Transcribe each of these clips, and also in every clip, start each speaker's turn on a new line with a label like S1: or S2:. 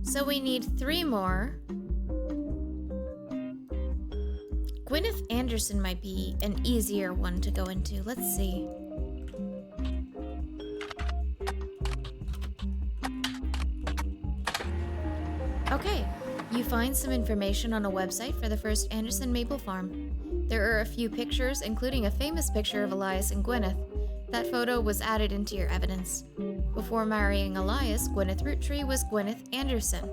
S1: So we need 3 more. Gwyneth Anderson might be an easier one to go into. Let's see. Okay, you find some information on a website for the first Anderson maple farm. There are a few pictures, including a famous picture of Elias and Gwyneth. That photo was added into your evidence. Before marrying Elias, Gwyneth Roottree was Gwyneth Anderson.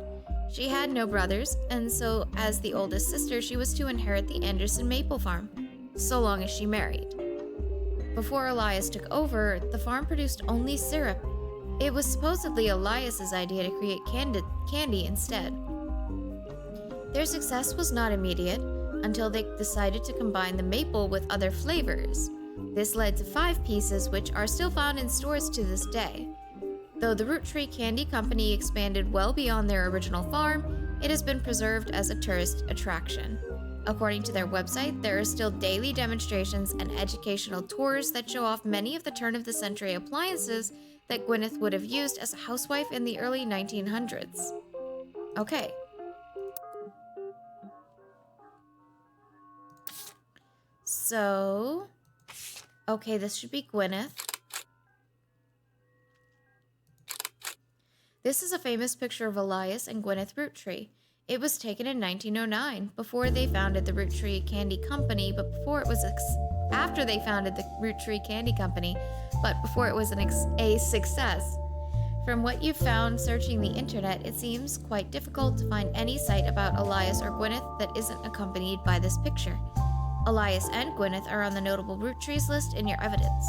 S1: She had no brothers, and so as the oldest sister, she was to inherit the Anderson maple farm, so long as she married. Before Elias took over, the farm produced only syrup. It was supposedly Elias's idea to create candy instead. Their success was not immediate until they decided to combine the maple with other flavors. This led to 5 pieces, which are still found in stores to this day. Though the Roottree Candy Company expanded well beyond their original farm, it has been preserved as a tourist attraction. According to their website, there are still daily demonstrations and educational tours that show off many of the turn-of-the-century appliances that Gwyneth would have used as a housewife in the early 1900s. Okay. So, okay, this should be Gwyneth. This is a famous picture of Elias and Gwyneth Roottree. It was taken in 1909, before they founded the Roottree Candy Company, but before it was after they founded the Roottree Candy Company, but before it was a success. From what you've found searching the internet, it seems quite difficult to find any site about Elias or Gwyneth that isn't accompanied by this picture. Elias and Gwyneth are on the notable Roottrees list in your evidence.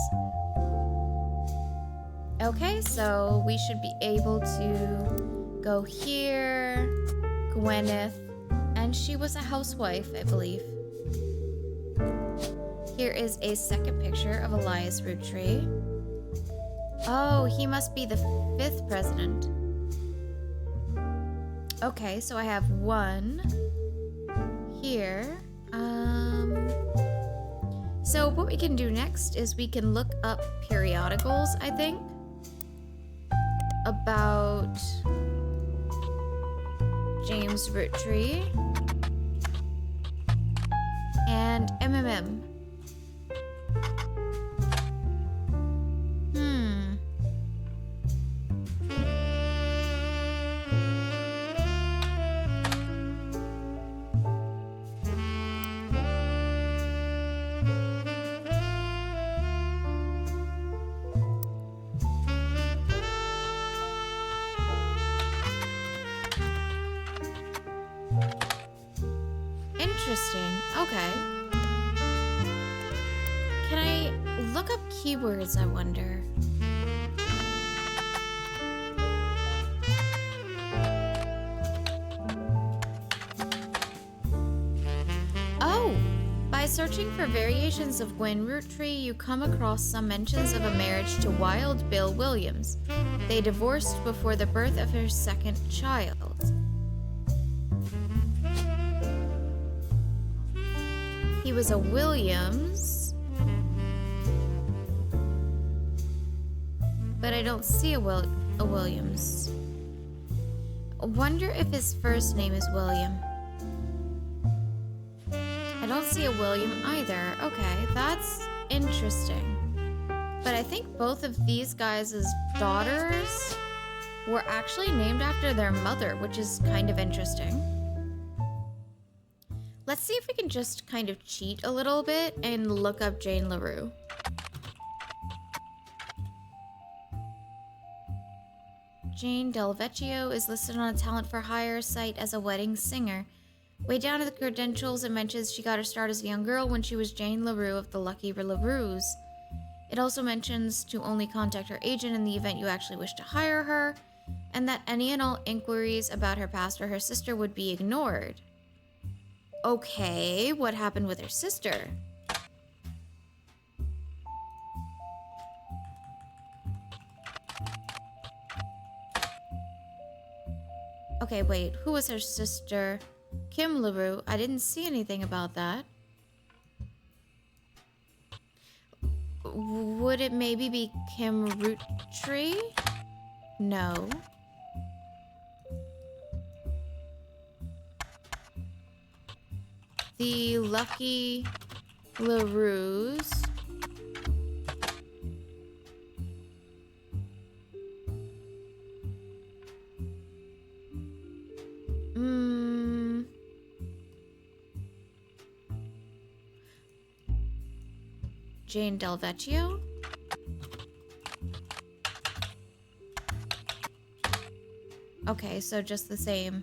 S1: Okay, so we should be able to go here, Gwyneth, and she was a housewife, I believe. Here is a second picture of Elias Roottree. Oh, he must be the 5th president. Okay, so I have 1 here. So what we can do next is we can look up periodicals, I think, about James Roottree and MMM. Interesting. Okay. Can I look up keywords, I wonder? Oh! By searching for variations of Gwen Roottree, you come across some mentions of a marriage to Wild Bill Williams. They divorced before the birth of her 2nd child. He was a Williams, but I don't see a Williams. I wonder if his first name is William. I don't see a William either. Okay, that's interesting. But I think both of these guys' daughters were actually named after their mother, which is kind of interesting. Let's see if we can just kind of cheat a little bit and look up Jane LaRue. Jane Del Vecchio is listed on a talent for hire site as a wedding singer. Way down at the credentials, it mentions she got her start as a young girl when she was Jane LaRue of the Lucky LaRues. It also mentions to only contact her agent in the event you actually wish to hire her, and that any and all inquiries about her past or her sister would be ignored. Okay, what happened with her sister? Okay, wait, who was her sister? Kim LaRue. I didn't see anything about that. Would it maybe be Kim Roottree? No. The Lucky LaRue's. Jane Del Vecchio. Okay, so just the same.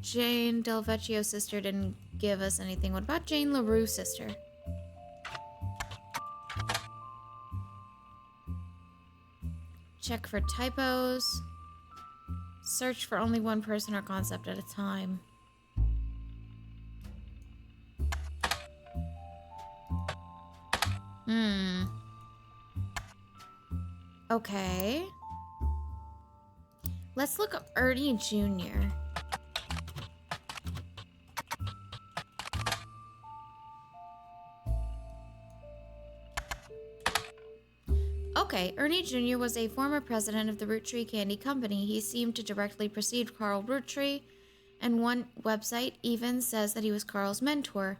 S1: Jane Del Vecchio sister didn't give us anything. What about Jane LaRue sister? Check for typos. Search for only one person or concept at a time. Okay. Let's look up Ernie Jr. Okay, Ernie Jr. was a former president of the Roottree Candy Company. He seemed to directly precede Carl Roottree, and one website even says that he was Carl's mentor.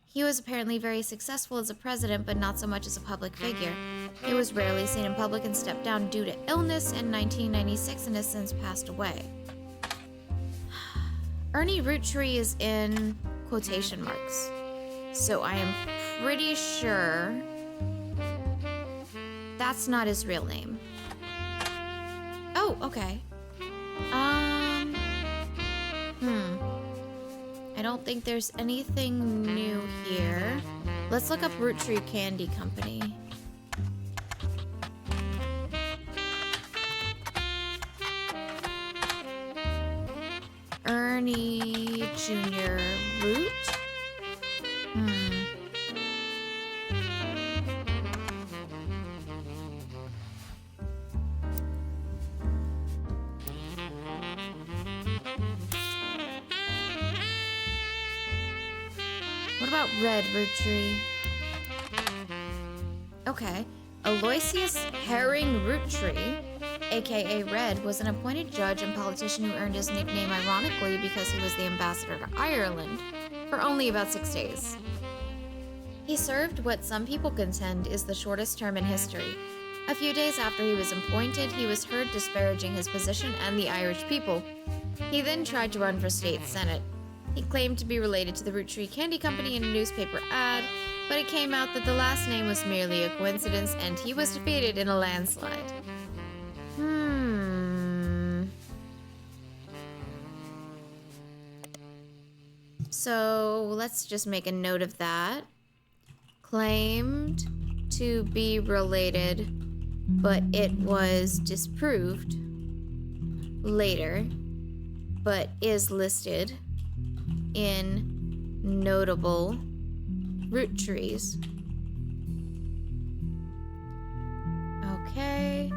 S1: He was apparently very successful as a president, but not so much as a public figure. He was rarely seen in public and stepped down due to illness in 1996 and has since passed away. Ernie Roottree is in quotation marks, so I am pretty sure that's not his real name. Oh, okay. I don't think there's anything new here. Let's look up Roottree Candy Company. Ernie Jr. Root? What about Red Roottree? Okay. Aloysius Herring Roottree, aka Red, was an appointed judge and politician who earned his nickname ironically because he was the ambassador to Ireland for only about 6 days. He served what some people contend is the shortest term in history. A few days after he was appointed, he was heard disparaging his position and the Irish people. He then tried to run for state senate. He claimed to be related to the Roottree Candy Company in a newspaper ad, but it came out that the last name was merely a coincidence and he was defeated in a landslide. So let's just make a note of that. Claimed to be related, but it was disproved later, but is listed in notable root trees. Okay,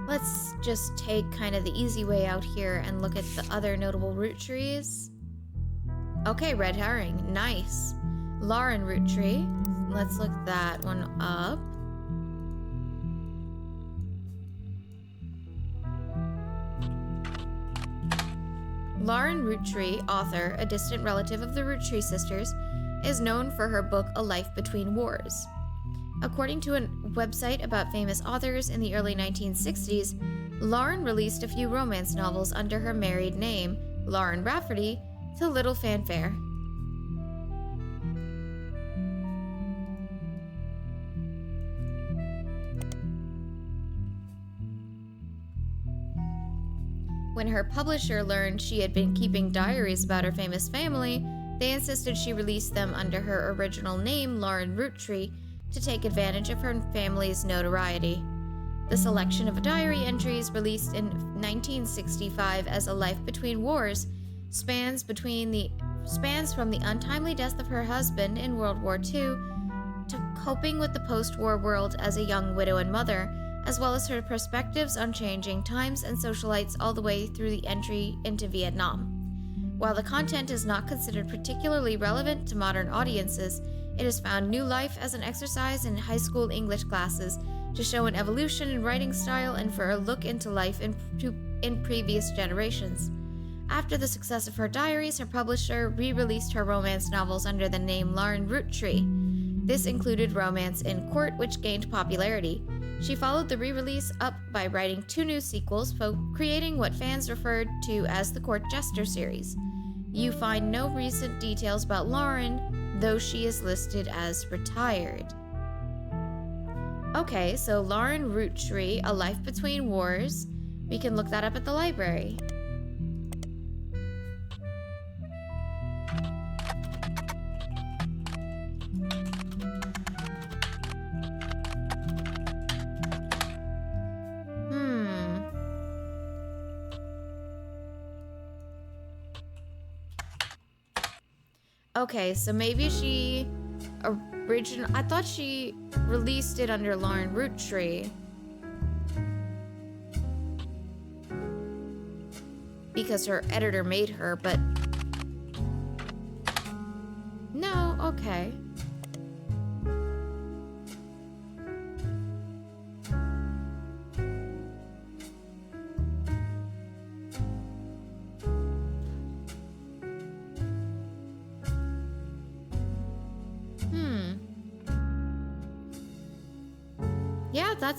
S1: let's just take kind of the easy way out here and look at the other notable root trees. Okay, red herring, nice. Lauren Roottree, let's look that one up. Lauren Roottree, author, a distant relative of the Roottrees Sisters, is known for her book A Life Between Wars. According to a website about famous authors in the early 1960s, Lauren released a few romance novels under her married name, Lauren Rafferty, to little fanfare. When her publisher learned she had been keeping diaries about her famous family, they insisted she release them under her original name, Lauren Roottree, to take advantage of her family's notoriety. The selection of diary entries released in 1965 as A Life Between Wars spans from the untimely death of her husband in World War II to coping with the post-war world as a young widow and mother, as well as her perspectives on changing times and socialites all the way through the entry into Vietnam. While the content is not considered particularly relevant to modern audiences, it has found new life as an exercise in high school English classes to show an evolution in writing style and for a look into life in previous generations. After the success of her diaries, her publisher re-released her romance novels under the name Lauren Roottree. This included Romance in Court, which gained popularity. She followed the re-release up by writing 2 new sequels, creating what fans referred to as the Court Jester series. You find no recent details about Lauren, though she is listed as retired. Okay, so Lauren Roottree, A Life Between Wars. We can look that up at the library. Okay, so maybe she I thought she released it under Lauren Roottree. Because her editor made her, but... No, okay. Yeah, that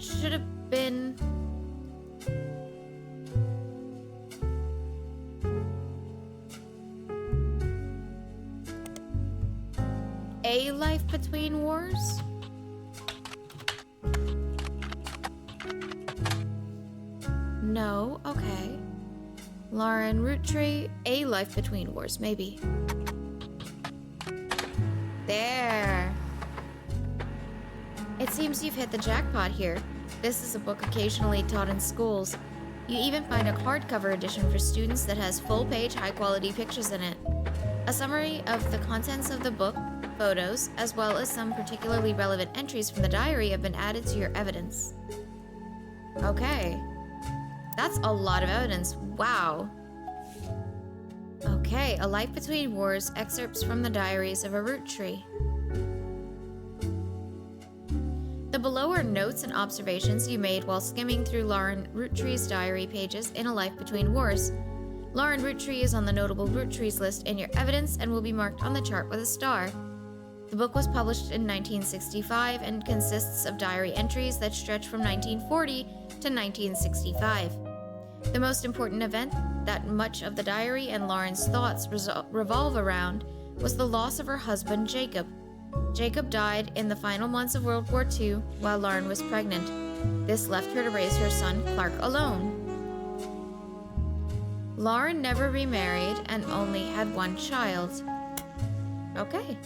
S1: should have been... A Life Between Wars? No, okay. Lauren Roottree, A Life Between Wars, maybe. There. It seems you've hit the jackpot here. This is a book occasionally taught in schools. You even find a hardcover edition for students that has full-page, high-quality pictures in it. A summary of the contents of the book, photos, as well as some particularly relevant entries from the diary have been added to your evidence. Okay. That's a lot of evidence. Wow. Okay, A Life Between Wars, excerpts from the diaries of a Roottree. The below are notes and observations you made while skimming through Lauren Roottree's diary pages in A Life Between Wars. Lauren Roottree is on the notable Roottrees list in your evidence and will be marked on the chart with a star. The book was published in 1965 and consists of diary entries that stretch from 1940 to 1965. The most important event that much of the diary and Lauren's thoughts revolve around was the loss of her husband, Jacob. Jacob died in the final months of World War II while Lauren was pregnant. This left her to raise her son, Clark, alone. Lauren never remarried and only had 1 child. Okay.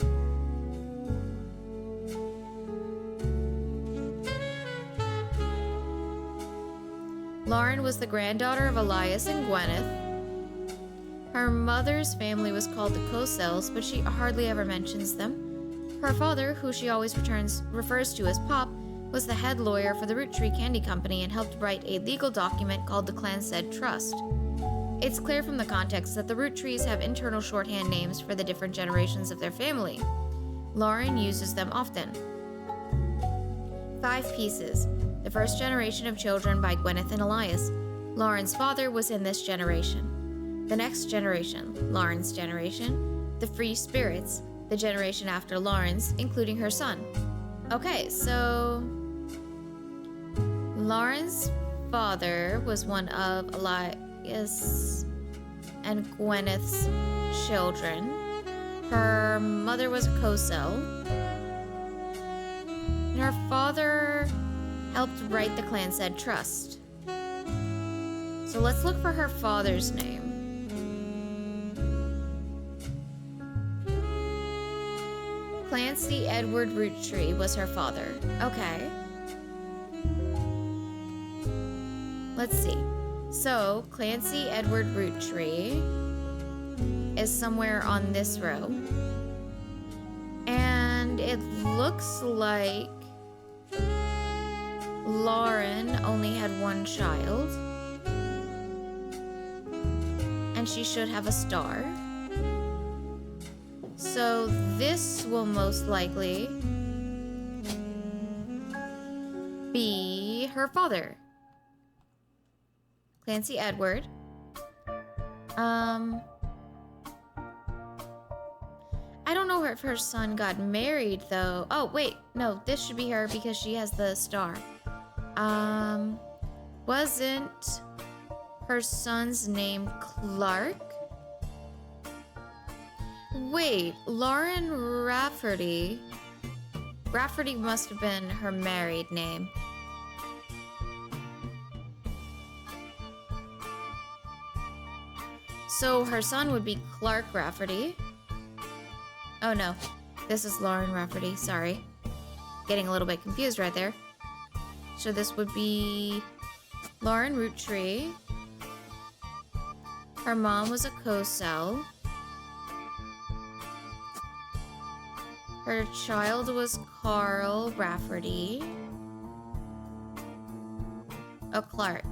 S1: Lauren was the granddaughter of Elias and Gwyneth. Her mother's family was called the Cossells, but she hardly ever mentions them. Her father, who she always refers to as Pop, was the head lawyer for the Roottree Candy Company and helped write a legal document called the Clanstead Trust. It's clear from the context that the Roottrees have internal shorthand names for the different generations of their family. Lauren uses them often. 5 pieces. The first generation of children by Gwyneth and Elias. Lauren's father was in this generation. The next generation, Lauren's generation. The Free Spirits, the generation after Lauren's, including her son. Okay, so Lauren's father was one of Elias and Gwyneth's children. Her mother was a Cosell. And her father helped write the Clanstead Trust. So let's look for her father's name. Clancy Edward Roottree was her father. Okay. Let's see. So, Clancy Edward Roottree is somewhere on this row. And it looks like Lauren only had 1 child. And she should have a star. So this will most likely be her father. Clancy Edward. I don't know if her son got married, though. Oh, wait. No, this should be her because she has the star. Wasn't her son's name Clark? Wait, Lauren Rafferty. Rafferty must have been her married name. So her son would be Clark Rafferty. Oh no, this is Lauren Rafferty, sorry. Getting a little bit confused right there. So this would be Lauren Roottree. Her mom was a co-cell. Her child was Carl Rafferty. Oh, Clark.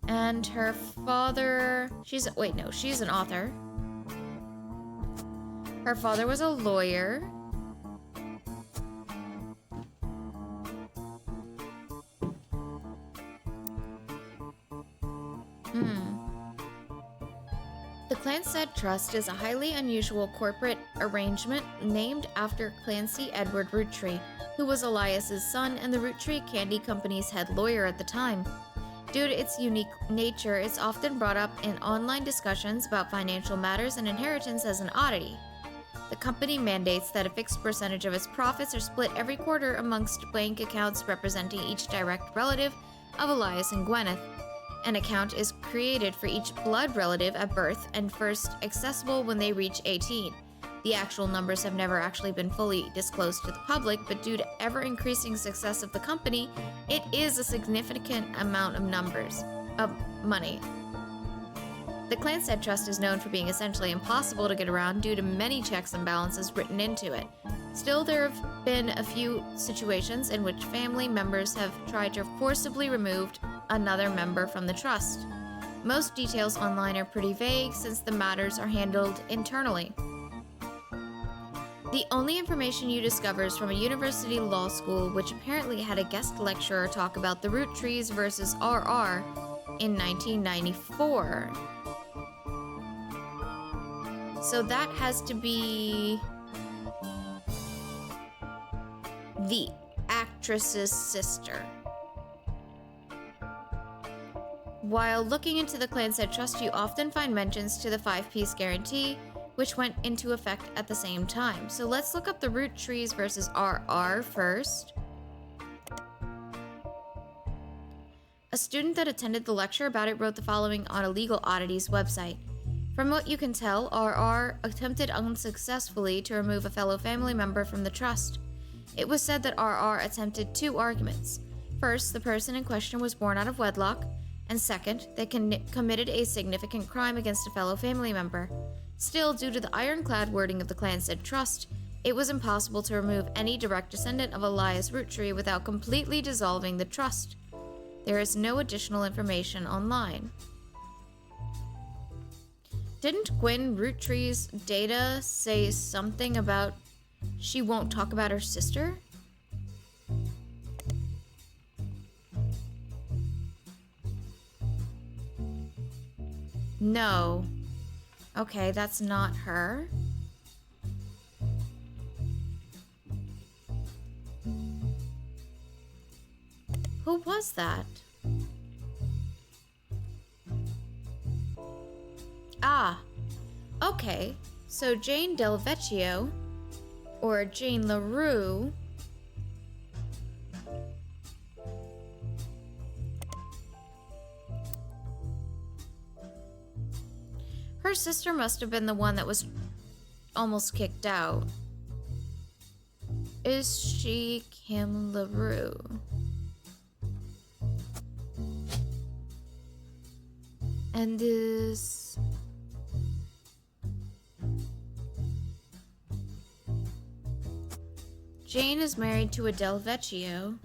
S1: And her father, she's an author. Her father was a lawyer. The Clanstead Trust is a highly unusual corporate arrangement named after Clancy Edward Roottree, who was Elias's son and the Roottree Candy Company's head lawyer at the time. Due to its unique nature, it's often brought up in online discussions about financial matters and inheritance as an oddity. The company mandates that a fixed percentage of its profits are split every quarter amongst bank accounts representing each direct relative of Elias and Gwyneth. An account is created for each blood relative at birth and first accessible when they reach 18. The actual numbers have never actually been fully disclosed to the public, but due to ever-increasing success of the company, it is a significant amount of money. The Clanstead Trust is known for being essentially impossible to get around due to many checks and balances written into it. Still, there have been a few situations in which family members have tried to forcibly remove another member from the trust. Most details online are pretty vague since the matters are handled internally. The only information you discover is from a university law school, which apparently had a guest lecturer talk about the Roottrees versus RR in 1994. So that has to be the actress's sister. While looking into the Clanstead Trust, you often find mentions to the 5-piece guarantee, which went into effect at the same time. So let's look up the Roottrees versus RR first. A student that attended the lecture about it wrote the following on a Legal Oddities website. From what you can tell, RR attempted unsuccessfully to remove a fellow family member from the trust. It was said that RR attempted 2 arguments. First, the person in question was born out of wedlock, and second, they committed a significant crime against a fellow family member. Still, due to the ironclad wording of the Clanstead Trust, it was impossible to remove any direct descendant of Elias Roottree without completely dissolving the trust. There is no additional information online. Didn't Gwen Roottree's data say something about she won't talk about her sister? No. Okay, that's not her. Who was that? Ah, okay. So Jane Del Vecchio, or Jane LaRue, her sister must have been the one that was almost kicked out. Is she Kim LaRue? And is... Jane is married to a Del Vecchio,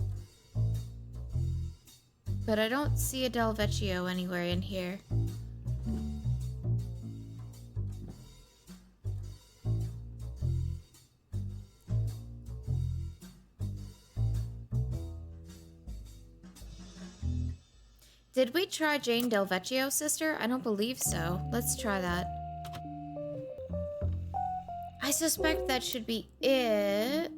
S1: but I don't see a Del Vecchio anywhere in here. Did we try Jane Del Vecchio's sister? I don't believe so. Let's try that. I suspect that should be it.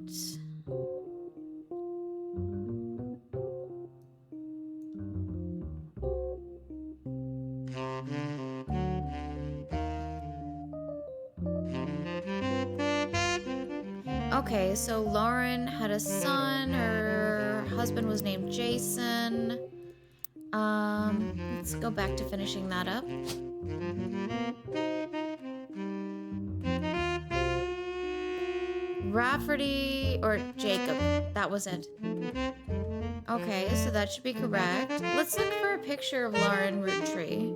S1: Okay, so Lauren had a son. Her husband was named Jason. Let's go back to finishing that up. Rafferty or Jacob. That was it. Okay, so that should be correct. Let's look for a picture of Lauren Roottree.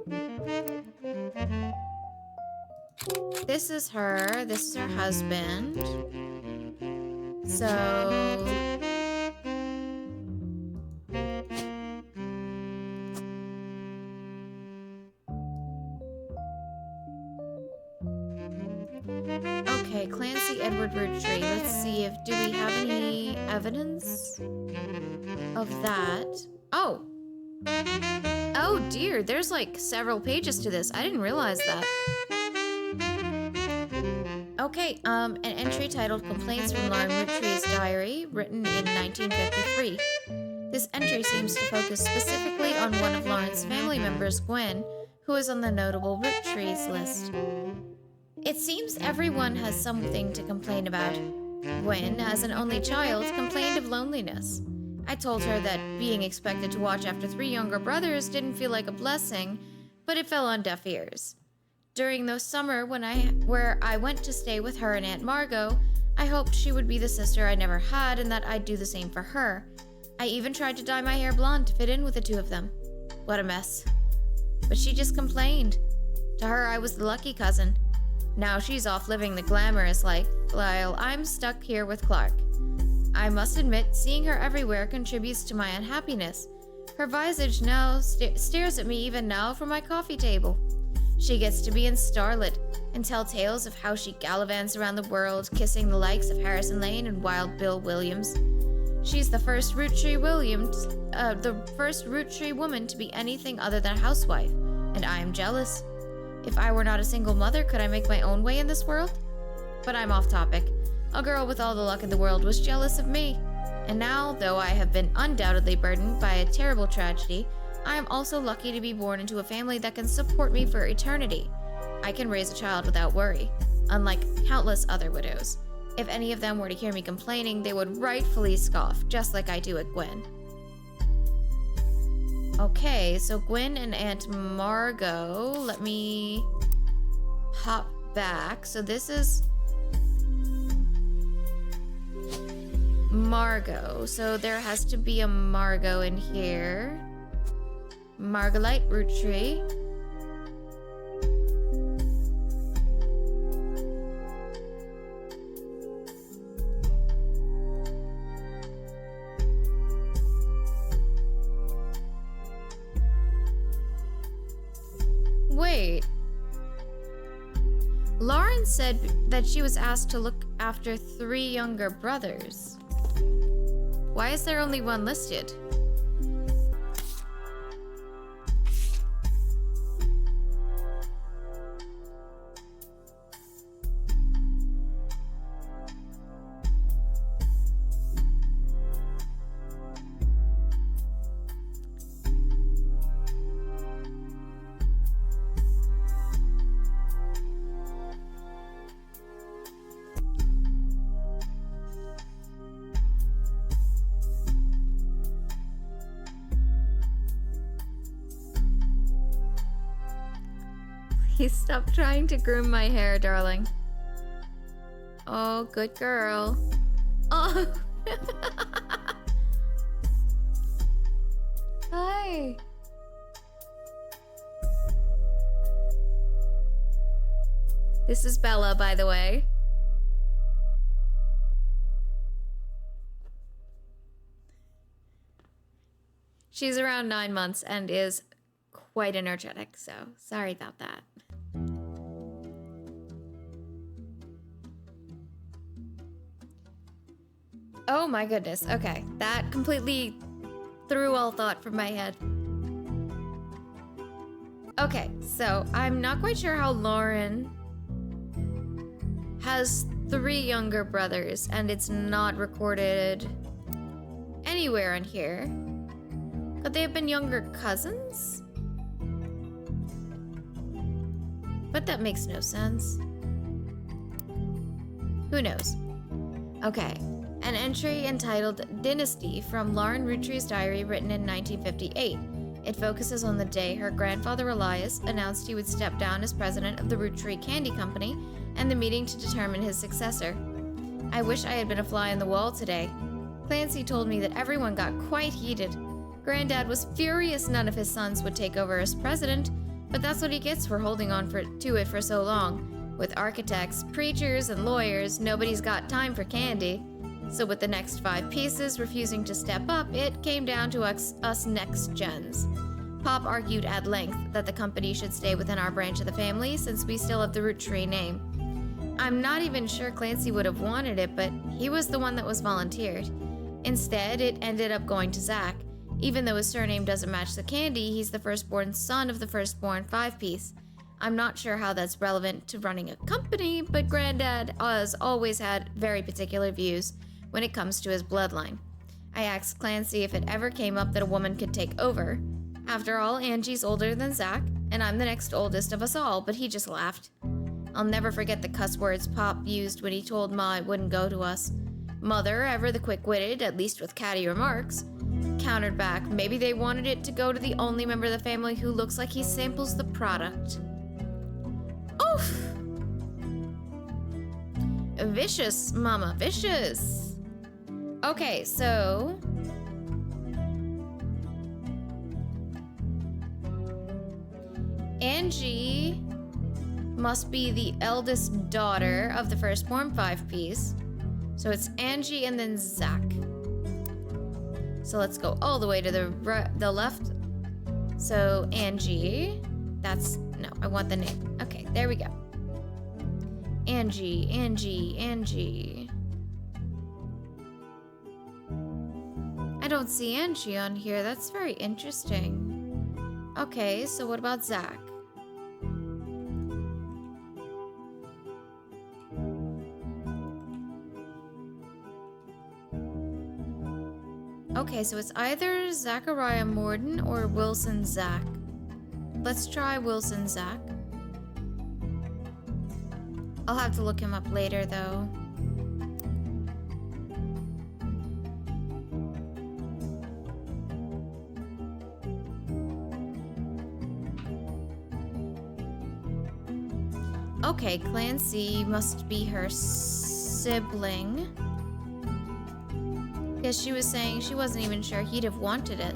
S1: This is her. This is her husband. So... Okay, Clancy Edward Roottree. Let's see if... Do we have any evidence of that? Oh! Oh dear, there's like several pages to this. I didn't realize that. Okay, an entry titled Complaints from Lauren Rootree's Diary, written in 1953. This entry seems to focus specifically on one of Lauren's family members, Gwen, who is on the notable Roottrees list. It seems everyone has something to complain about. Gwen, as an only child, complained of loneliness. I told her that being expected to watch after 3 younger brothers didn't feel like a blessing, but it fell on deaf ears. During the summer where I went to stay with her and Aunt Margot, I hoped she would be the sister I never had and that I'd do the same for her. I even tried to dye my hair blonde to fit in with the 2 of them. What a mess. But she just complained. To her, I was the lucky cousin. Now she's off living the glamorous life while I'm stuck here with Clark. I must admit, seeing her everywhere contributes to my unhappiness. Her visage now stares at me even now from my coffee table. She gets to be in Starlet and tell tales of how she gallivants around the world, kissing the likes of Harrison Lane and Wild Bill Williams. She's the first Roottree woman to be anything other than a housewife, and I am jealous. If I were not a single mother, could I make my own way in this world? But I'm off topic. A girl with all the luck in the world was jealous of me. And now, though I have been undoubtedly burdened by a terrible tragedy, I am also lucky to be born into a family that can support me for eternity. I can raise a child without worry, unlike countless other widows. If any of them were to hear me complaining, they would rightfully scoff, just like I do at Gwen. Okay, so Gwen and Aunt Margot, let me hop back. So this is Margot. So there has to be a Margot in here. Margolite Roottree. Wait. Lauren said that she was asked to look after 3 younger brothers. Why is there only 1 listed? Please stop trying to groom my hair, darling. Oh, good girl. Oh. Hi. This is Bella, by the way. She's around 9 months and is quite energetic, so sorry about that. Oh my goodness, okay. That completely threw all thought from my head. Okay, so I'm not quite sure how Lauren has 3 younger brothers, and it's not recorded anywhere in here. Could they have been younger cousins? But that makes no sense. Who knows? Okay, an entry entitled Dynasty from Lauren Rootree's diary written in 1958. It focuses on the day her grandfather Elias announced he would step down as president of the Roottree Candy Company and the meeting to determine his successor. I wish I had been a fly on the wall today. Clancy told me that everyone got quite heated. Granddad was furious none of his sons would take over as president, but that's what he gets for holding on to it for so long. With architects, preachers, and lawyers, nobody's got time for candy. So with the next 5 pieces refusing to step up, it came down to us next gens. Pop argued at length that the company should stay within our branch of the family since we still have the Roottree name. I'm not even sure Clancy would have wanted it, but he was the one that was volunteered. Instead, it ended up going to Zach. Even though his surname doesn't match the candy, he's the firstborn son of the firstborn 5-piece. I'm not sure how that's relevant to running a company, but Granddad has always had very particular views when it comes to his bloodline. I asked Clancy if it ever came up that a woman could take over. After all, Angie's older than Zach, and I'm the next oldest of us all, but he just laughed. I'll never forget the cuss words Pop used when he told Ma it wouldn't go to us. Mother, ever the quick-witted, at least with catty remarks, countered back, maybe they wanted it to go to the only member of the family who looks like he samples the product. Oof! Vicious, mama, vicious. Okay, so... Angie must be the eldest daughter of the firstborn 5-piece. So it's Angie and then Zach. So let's go all the way to the left. So Angie, no, I want the name. Okay, there we go. Angie. I don't see Angie on here. That's very interesting. Okay, so what about Zach? Okay, so it's either Zachariah Morden or Wilson Zach. Let's try Wilson Zach. I'll have to look him up later, though. Okay, Clancy must be her sibling. Because she was saying she wasn't even sure he'd have wanted it.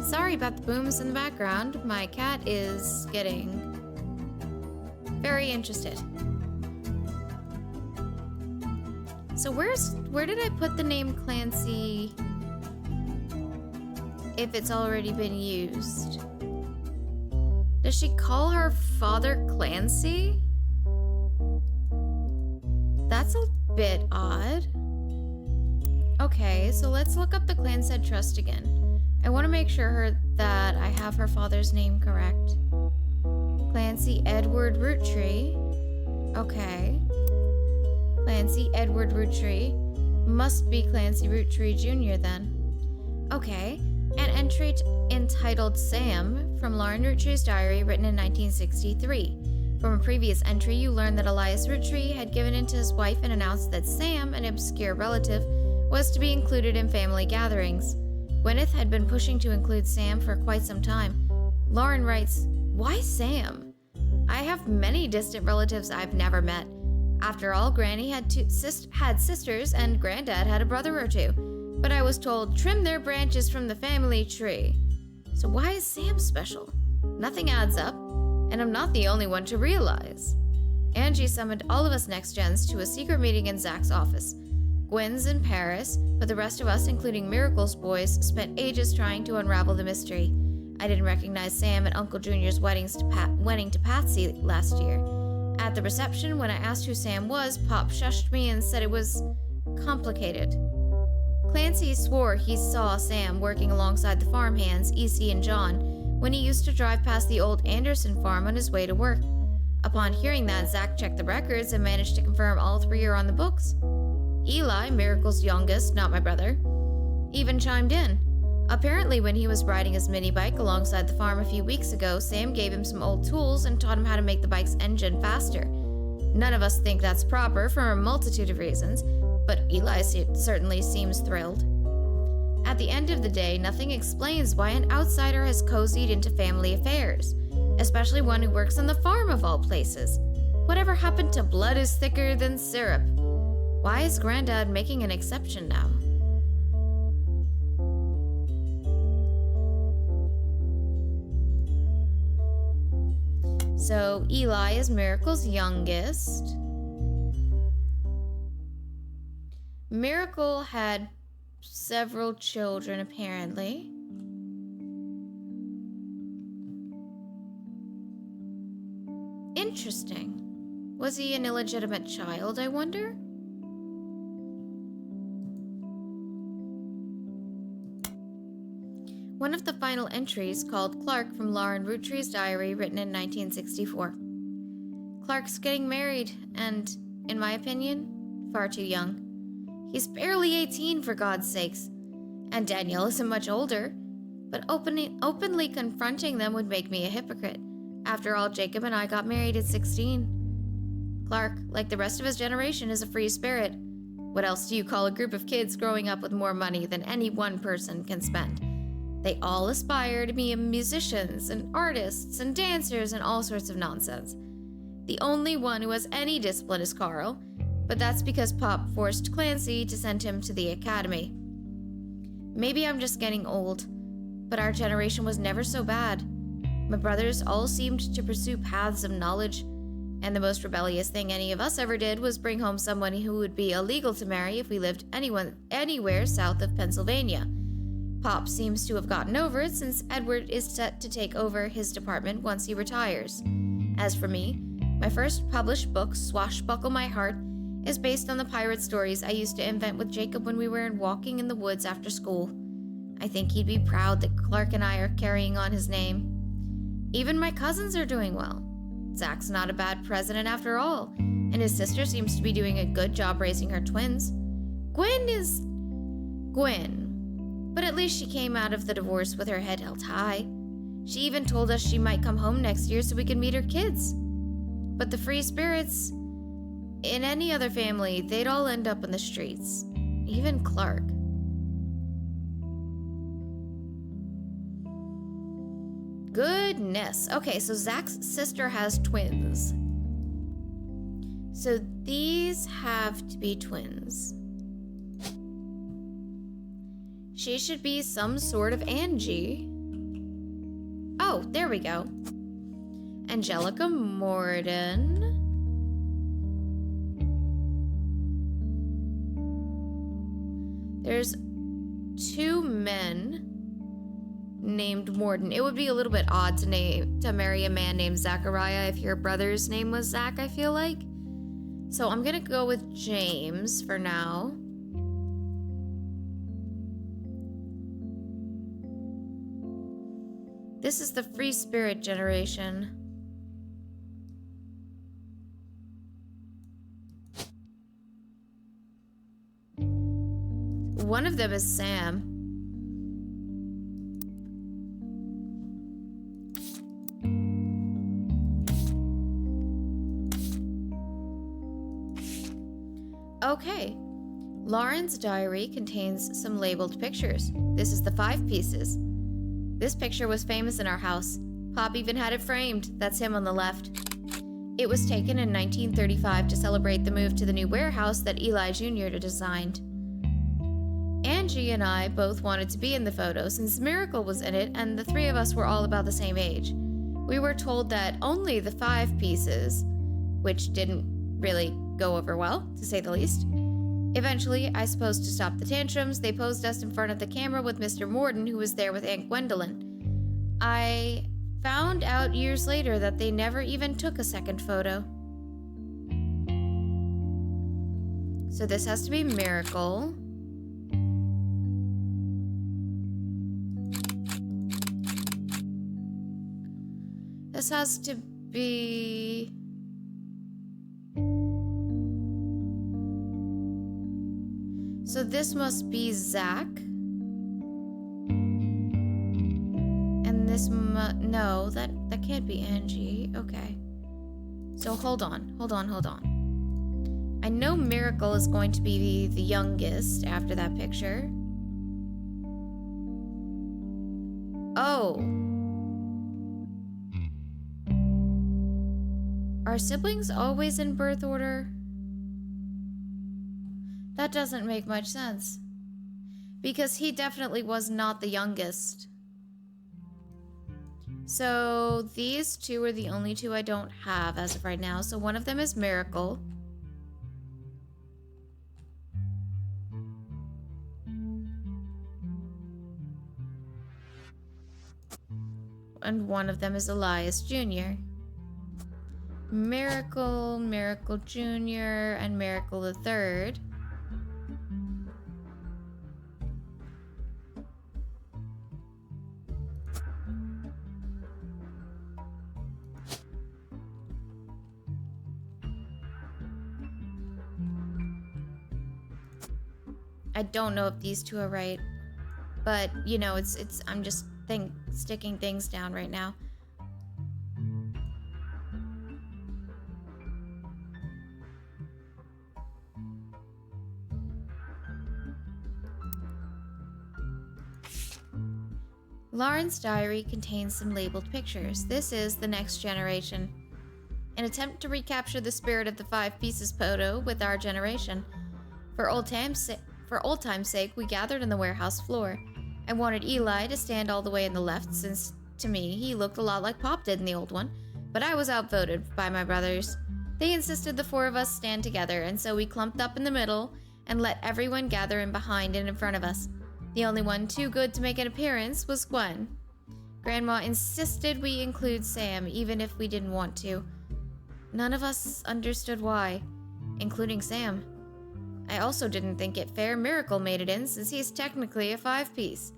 S1: Sorry about the booms in the background. My cat is getting very interested. So where did I put the name Clancy if it's already been used? Does she call her father Clancy? That's a bit odd. Okay, so let's look up the Clanstead Trust again. I want to make sure that I have her father's name correct. Clancy Edward Roottree. Okay. Clancy Edward Roottree. Must be Clancy Roottree Jr. then. Okay. An entry entitled Sam from Lauren Rootree's diary written in 1963. From a previous entry, you learn that Elias Roottree had given in to his wife and announced that Sam, an obscure relative, was to be included in family gatherings. Gwyneth had been pushing to include Sam for quite some time. Lauren writes, "Why Sam? I have many distant relatives I've never met. After all, Granny had sisters and Granddad had a brother or two. But I was told, trim their branches from the family tree. So why is Sam special? Nothing adds up, and I'm not the only one to realize." Angie summoned all of us next gens to a secret meeting in Zach's office. Gwen's in Paris, but the rest of us, including Miracle's boys, spent ages trying to unravel the mystery. I didn't recognize Sam at Uncle Junior's wedding to Patsy last year. At the reception, when I asked who Sam was, Pop shushed me and said it was complicated. Clancy swore he saw Sam working alongside the farmhands, EC and John, when he used to drive past the old Anderson farm on his way to work. Upon hearing that, Zach checked the records and managed to confirm all three are on the books. Eli, Miracle's youngest, not my brother, even chimed in. Apparently, when he was riding his mini bike alongside the farm a few weeks ago, Sam gave him some old tools and taught him how to make the bike's engine faster. None of us think that's proper for a multitude of reasons, but Eli certainly seems thrilled. At the end of the day, nothing explains why an outsider has cozied into family affairs, especially one who works on the farm of all places. Whatever happened to blood is thicker than syrup? Why is Granddad making an exception now? So Eli is Miracle's youngest. Miracle had several children, apparently. Interesting. Was he an illegitimate child, I wonder? One of the final entries called Clark from Lauren Roottree's diary, written in 1964. Clark's getting married, and, in my opinion, far too young. He's barely 18, for God's sakes. And Danielle isn't much older, but openly confronting them would make me a hypocrite. After all, Jacob and I got married at 16. Clark, like the rest of his generation, is a free spirit. What else do you call a group of kids growing up with more money than any one person can spend? They all aspire to be musicians and artists and dancers and all sorts of nonsense. The only one who has any discipline is Carl, but that's because Pop forced Clancy to send him to the academy. Maybe I'm just getting old, but our generation was never so bad. My brothers all seemed to pursue paths of knowledge, and the most rebellious thing any of us ever did was bring home someone who would be illegal to marry if we lived anywhere south of Pennsylvania. Pop seems to have gotten over it since Edward is set to take over his department once he retires. As for me, my first published book, Swashbuckle My Heart, is based on the pirate stories I used to invent with Jacob when we were walking in the woods after school. I think he'd be proud that Clark and I are carrying on his name. Even my cousins are doing well. Zach's not a bad president after all, and his sister seems to be doing a good job raising her twins. Gwen is Gwen, but at least she came out of the divorce with her head held high. She even told us she might come home next year so we could meet her kids. But the free spirits, in any other family, they'd all end up in the streets. Even Clark. Goodness. Okay, so Zach's sister has twins. So these have to be twins. She should be some sort of Angie. Oh, there we go. Angelica Morden. There's two men named Morden. It would be a little bit odd to marry a man named Zachariah if your brother's name was Zach, I feel like. So I'm gonna go with James for now. This is the free spirit generation. One of them is Sam. Okay. Lauren's diary contains some labeled pictures. This is the 5 pieces. This picture was famous in our house. Pop even had it framed. That's him on the left. It was taken in 1935 to celebrate the move to the new warehouse that Eli Jr. designed. Angie and I both wanted to be in the photo since Miracle was in it and the 3 of us were all about the same age. We were told that only the 5 pieces, which didn't really go over well, to say the least. Eventually, I suppose to stop the tantrums, they posed us in front of the camera with Mr. Morden, who was there with Aunt Gwendolyn. I found out years later that they never even took a second photo. So this has to be Miracle. This has to be... So this must be Zach. And this no, that can't be Angie. Okay. So hold on. I know Miracle is going to be the youngest after that picture. Oh. Are siblings always in birth order? That doesn't make much sense. Because he definitely was not the youngest. So these two are the only two I don't have as of right now. So one of them is Miracle. And one of them is Elias Jr. Miracle, Miracle Jr., and Miracle the Third. I don't know if these two are right, but you know, I'm just sticking things down right now. Lauren's diary contains some labeled pictures. This is the next generation. An attempt to recapture the spirit of the 5 pieces photo with our generation. For old time's sake, we gathered on the warehouse floor. I wanted Eli to stand all the way in the left, since, to me, he looked a lot like Pop did in the old one, but I was outvoted by my brothers. They insisted the 4 of us stand together, and so we clumped up in the middle and let everyone gather in behind and in front of us. The only one too good to make an appearance was Gwen. Grandma insisted we include Sam, even if we didn't want to. None of us understood why, including Sam. I also didn't think it fair Miracle made it in, since he's technically a 5-piece.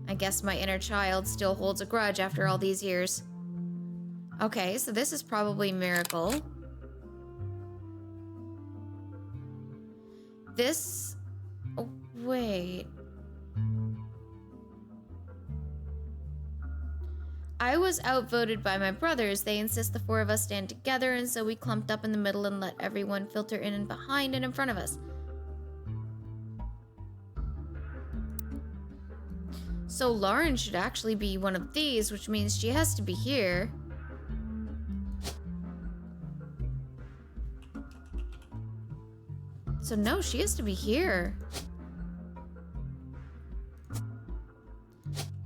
S1: I guess my inner child still holds a grudge after all these years. Okay, so this is probably Miracle. This... Oh, wait. I was outvoted by my brothers. They insist the 4 of us stand together, and so we clumped up in the middle and let everyone filter in and behind and in front of us. So Lauren should actually be one of these, which means she has to be here. So no, she has to be here.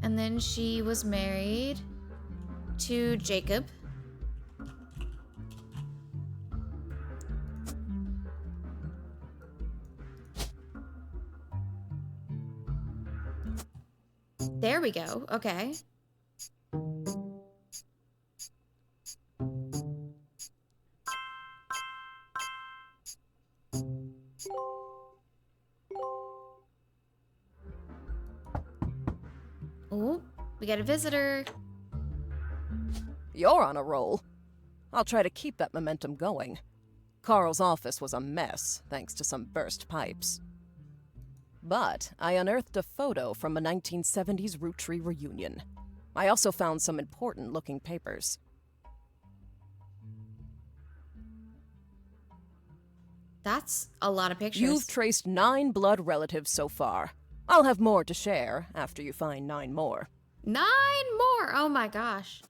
S1: And then she was married to Jacob. There we go. Okay. Oh, we got a visitor.
S2: You're on a roll. I'll try to keep that momentum going. Carl's office was a mess, thanks to some burst pipes. But I unearthed a photo from a 1970s Roottree reunion. I also found some important-looking papers.
S1: That's a lot of pictures.
S2: You've traced 9 blood relatives so far. I'll have more to share after you find 9 more.
S1: 9 more! Oh my gosh.